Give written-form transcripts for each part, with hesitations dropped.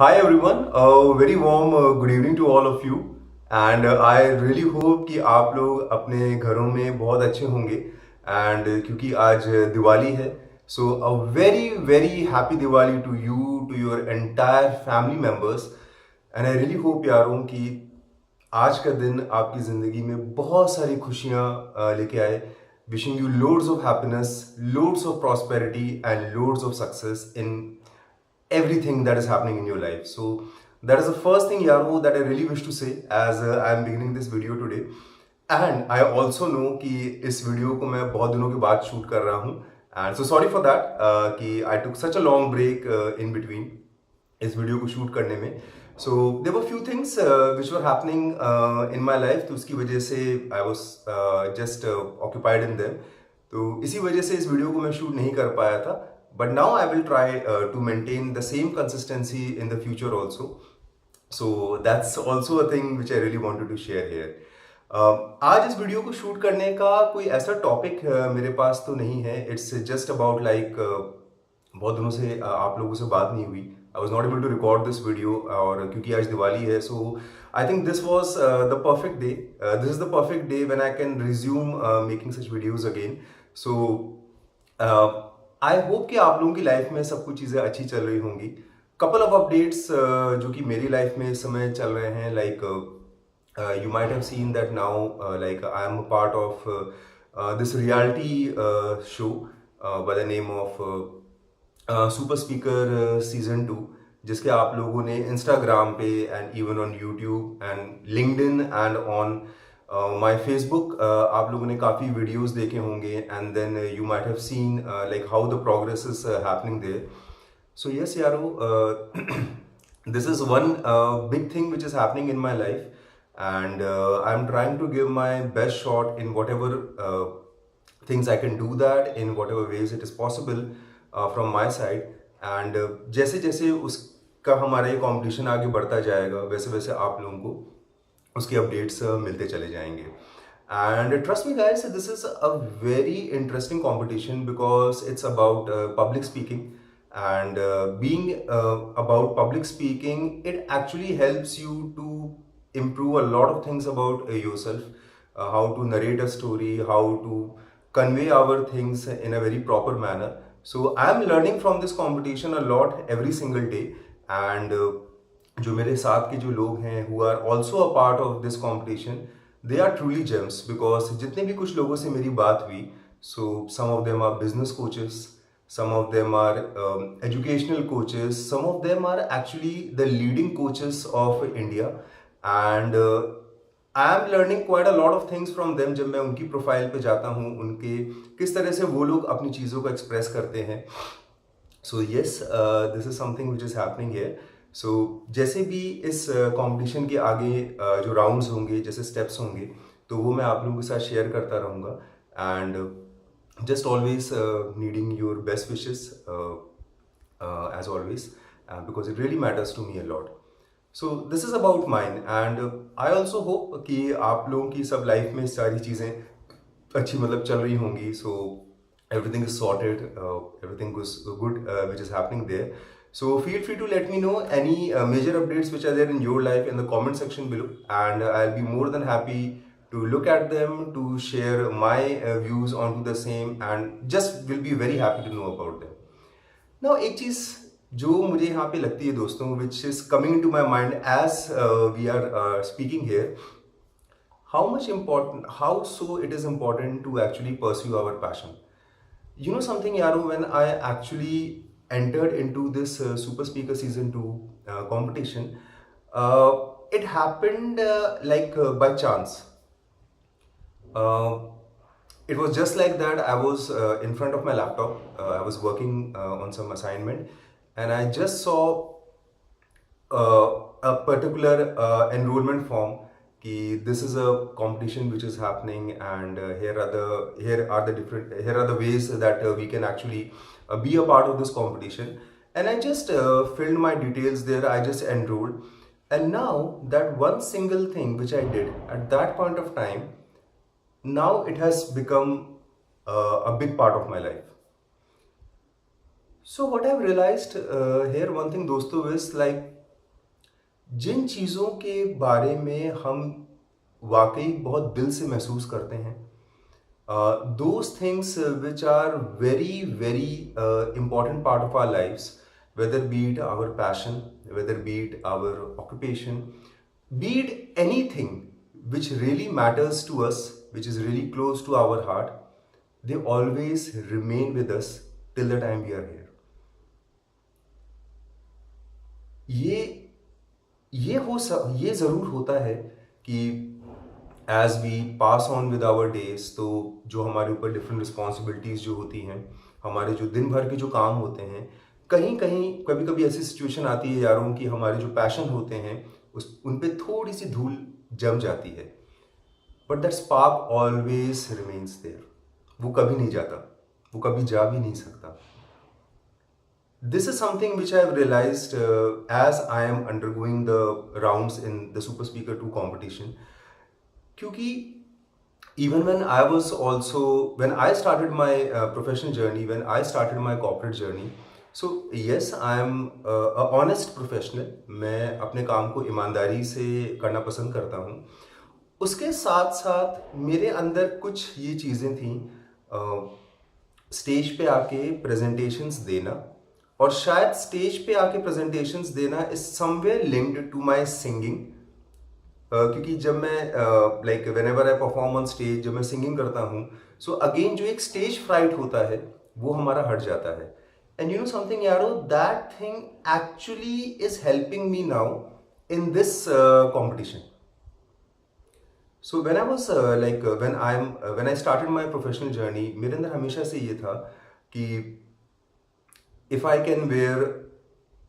Hi everyone, very warm good evening to all of you and I really hope कि आप लोग अपने घरों में बहुत अच्छे होंगे and क्योंकि आज दिवाली है so a very happy Diwali to you, to your entire family members and I really hope यारों कि आज का दिन आपकी ज़िंदगी में बहुत सारी खुशियाँ लेके आए wishing you loads of happiness loads of prosperity and loads of success in everything that is happening in your life. So that is the first thing, Yaro, that I really wish to say as I am beginning this video today. And I also know कि इस video को मैं बहुत दिनों के बाद shoot कर रहा हूँ and so sorry for that कि I took such a long break in between इस वीडियो को शूट करने में. So there were few things which were happening in my life, तो उसकी वजह से I was just occupied in them. तो इसी वजह से इस वीडियो को मैं शूट नहीं कर पाया था. But now I will try to maintain the same consistency in the future also. So that's also a thing which I really wanted to share here. आज इस वीडियो को शूट करने का कोई ऐसा टॉपिक मेरे पास तो नहीं है. इट्स जस्ट अबाउट लाइक बहुत दिनों से आप लोगों से बात नहीं हुई. I was not able to record this video और क्योंकि आज दिवाली है so I think this was the perfect day. This is the perfect day when I can resume making such videos again. So I hope कि आप लोगों की life में सब कुछ चीज़ें अच्छी चल रही होंगी. कपल ऑफ अपडेट्स जो कि मेरी लाइफ में इस समय चल रहे हैं like you might have seen that now like I am a part of this reality show by the name of super speaker season 2 जिसके आप लोगों ने इंस्टाग्राम पे and even on YouTube and LinkedIn and on my Facebook आप लोगों ने काफ़ी videos देखे होंगे and then you might have seen like how the progress is happening there. So yes यारो, this is one big thing which is happening in my life and I'm trying to give my best shot in whatever things I can do that in whatever ways it is possible from my side and जैसे जैसे उसका हमारा ये competition आगे बढ़ता जाएगा वैसे वैसे आप लोगों को उसके अपडेट्स मिलते चले जाएंगे. And trust me guys, this is a very interesting competition because it's about public speaking and being about public speaking it actually helps you to improve a lot of things about yourself, how to narrate a story, how to convey our things in a very proper manner. So I'm learning from this competition a lot every single day and जो मेरे साथ के जो लोग हैं who are also a part of this competition they are truly gems because जितने भी कुछ लोगों से मेरी बात हुई so some of them are business coaches, some of them are educational coaches, some of them are actually the leading coaches of India and I am learning quite a lot of things from them. जब मैं उनकी profile पे जाता हूँ उनके किस तरह से वो लोग अपनी चीज़ों को एक्सप्रेस करते हैं. So yes, this is something which is happening here. So जैसे भी इस कंपटीशन के आगे जो राउंड्स होंगे जैसे स्टेप्स होंगे तो वो मैं आप लोगों के साथ शेयर करता रहूँगा and just always needing your best wishes as always because it really matters to me a lot. So this is about mine and I also hope कि आप लोगों की सब लाइफ में सारी चीज़ें अच्छी मतलब चल रही होंगी. So everything is sorted, everything is good which is happening there. So feel free to let me know any major updates which are there in your life in the comment section below and I'll be more than happy to look at them, to share my views onto the same and just will be very happy to know about them. Now एक चीज़ जो मुझे यहाँ पे लगती है दोस्तों which is coming into my mind as we are speaking here, how much important, how so it is important to actually pursue our passion. You know something Yaro, when I actually entered into this Super Speaker Season 2 competition, it happened by chance. It was just like that. I was in front of my laptop. I was working on some assignment, and I just saw a particular enrollment form. Ki this is a competition which is happening, and here are the ways that we can actually be a part of this competition. And I just filled my details there. I just enrolled, and now that one single thing which I did at that point of time, now it has become a big part of my life. So what I've realized here, one thing दोस्तों is like जिन चीज़ों के बारे में हम वाकई बहुत दिल से महसूस करते हैं, those things which are very, very important part of our lives, whether be it our passion, whether be it our occupation, be it anything which really matters to us, which is really close to our heart, they always remain with us till the time we are here. ये ये ज़रूर होता है कि as we pass on with our days, तो जो हमारे ऊपर डिफरेंट रिस्पॉन्सिबिलिटीज़ जो होती हैं, हमारे जो दिन भर के जो काम होते हैं, कहीं कहीं कभी कभी ऐसी सिचुएशन आती है यारों कि हमारे जो पैशन होते हैं उस उन पे थोड़ी सी धूल जम जाती है, but that spark always remains there. वो कभी नहीं जाता, वो कभी जा भी नहीं सकता। This is something which I have realized as I am undergoing the rounds in the Super Speaker 2 competition. क्योंकि even when I started my professional journey, when I started my corporate journey, so yes, I am a honest professional. मैं अपने काम को ईमानदारी से करना पसंद करता हूँ। उसके साथ साथ मेरे अंदर कुछ ये चीज़ें थी, स्टेज पे आके प्रेजेंटेशंस देना, और शायद स्टेज पे आके प्रेजेंटेशंस देना is somewhere linked to my singing. क्योंकि जब मैं like whenever I perform on stage, जब मैं सिंगिंग करता हूँ, सो अगेन जो एक स्टेज फ्राइट होता है वो हमारा हट जाता है। एंड यू नो समथिंग यारो, that thing actually is helping me now in this competition. So when I was like when I started my professional journey, मेरे अंदर हमेशा से ये था कि if I can wear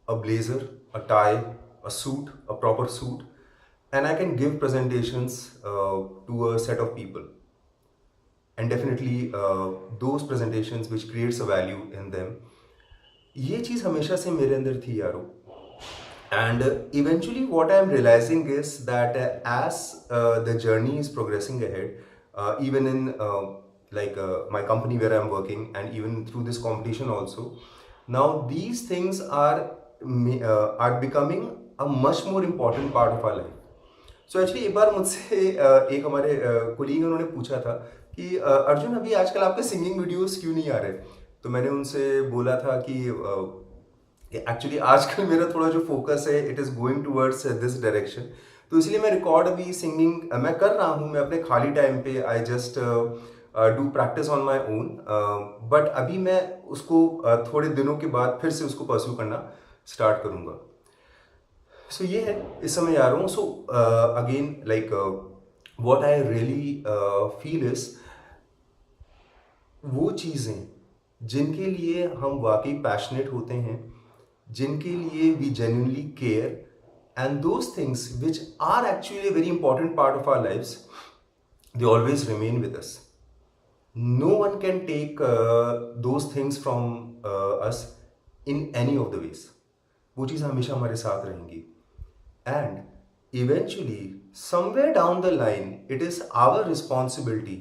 a blazer, a tie, a suit, a proper suit, and I can give presentations to a set of people, and definitely those presentations which creates a value in them, ये चीज़ हमेशा से मेरे अंदर थी यारो। And eventually what I am realizing is that as the journey is progressing ahead, even in my company where I am working, and even through this competition also, now these things are becoming a much more important part of our life. So actually एक बार मुझसे एक हमारे colleague उन्होंने पूछा था कि अर्जुन, अभी आजकल आपके सिंगिंग वीडियोस क्यों नहीं आ रहे? तो मैंने उनसे बोला था कि एक्चुअली आजकल मेरा थोड़ा जो फोकस है it is going towards this direction, तो इसलिए मैं रिकॉर्ड अभी सिंगिंग मैं कर रहा हूँ। मैं अपने खाली टाइम पे I just do practice on my own, but अभी मैं उसको थोड़े दिनों के बाद फिर से उसको परस्यू करना स्टार्ट करूँगा। सो ये है इस समय आ रहा हूँ। So again like what I really feel is, वो चीज़ें जिनके लिए हम वाकई पैशनेट होते हैं, जिनके लिए we genuinely care, and those things which are actually a very important part of our lives, they always remain with us. No one can take those things from us in any of the ways. वो चीज़ हमेशा हमारे साथ रहेंगी, and eventually somewhere down the line it is our responsibility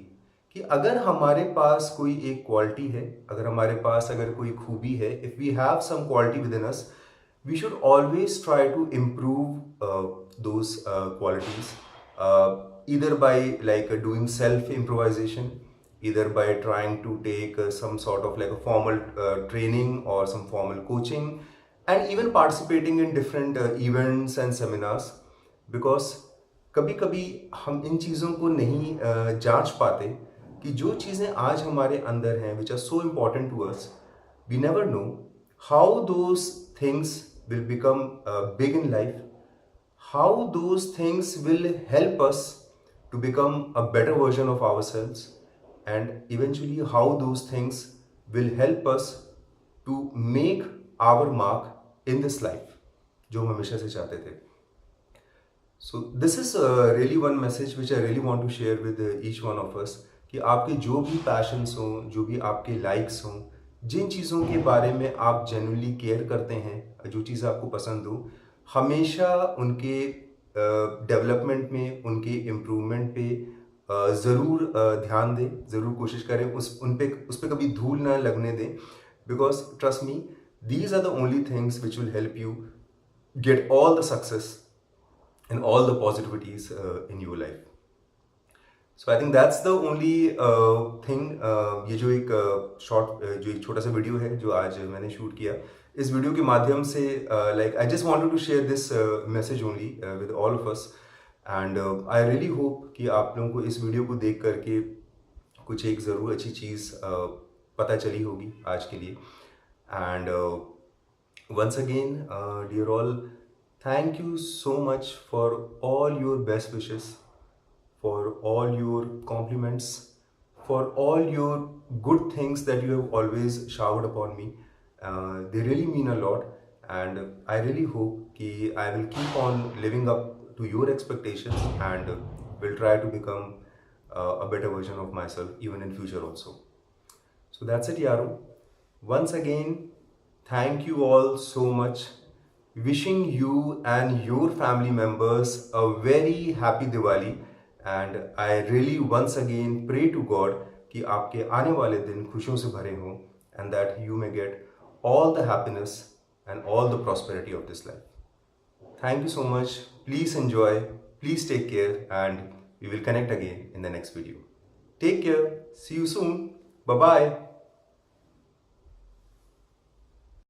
कि अगर हमारे पास कोई एक क्वालिटी है, अगर हमारे पास अगर कोई खूबी है, if we have some quality within us, we should always try to improve those qualities, either by doing self improvisation, either by trying to take some sort of like a formal training or some formal coaching, and even participating in different events and seminars, because कभी कभी हम इन चीज़ों को नहीं जांच पाते कि जो चीज़ें आज हमारे अंदर हैं which are so important to us, we never know how those things will become big in life, how those things will help us to become a better version of ourselves, and eventually how those things will help us to make our mark in this life जो हम हमेशा से चाहते थे। So this is really one message which I really want to share with each one of us, कि आपके जो भी पैशंस हों, जो भी आपके लाइक्स हों, जिन चीज़ों के बारे में आप जेन्युइनली केयर करते हैं, जो चीज़ आपको पसंद हो, हमेशा उनके डेवलपमेंट में, उनके इम्प्रूवमेंट पे ज़रूर ध्यान दें, ज़रूर कोशिश करें, उस पर कभी धूल ना लगने दें, because trust me, these are the only things which will help you get all the success and all the positivities in your life. So I think that's the only thing. ये जो एक जो एक छोटा सा वीडियो है जो आज मैंने शूट किया, इस वीडियो के माध्यम से like I just wanted to share this message only with all of us, and I really hope कि आप लोगों को इस वीडियो को देख करके कुछ एक ज़रूर अच्छी चीज़ पता चली होगी आज के लिए। And once again, dear all, thank you so much for all your best wishes, for all your compliments, for all your good things that you have always showered upon me. They really mean a lot, and I really hope कि I will keep on living up to your expectations, and will try to become a better version of myself even in future also. So that's it, Yaro. Once again, thank you all so much. Wishing you and your family members a very happy Diwali, and I really once again pray to God कि आपके आने वाले दिन खुशियों से भरे हों, and that you may get all the happiness and all the prosperity of this life. Thank you so much. Please enjoy. Please take care, and we will connect again in the next video. Take care. See you soon. Bye bye.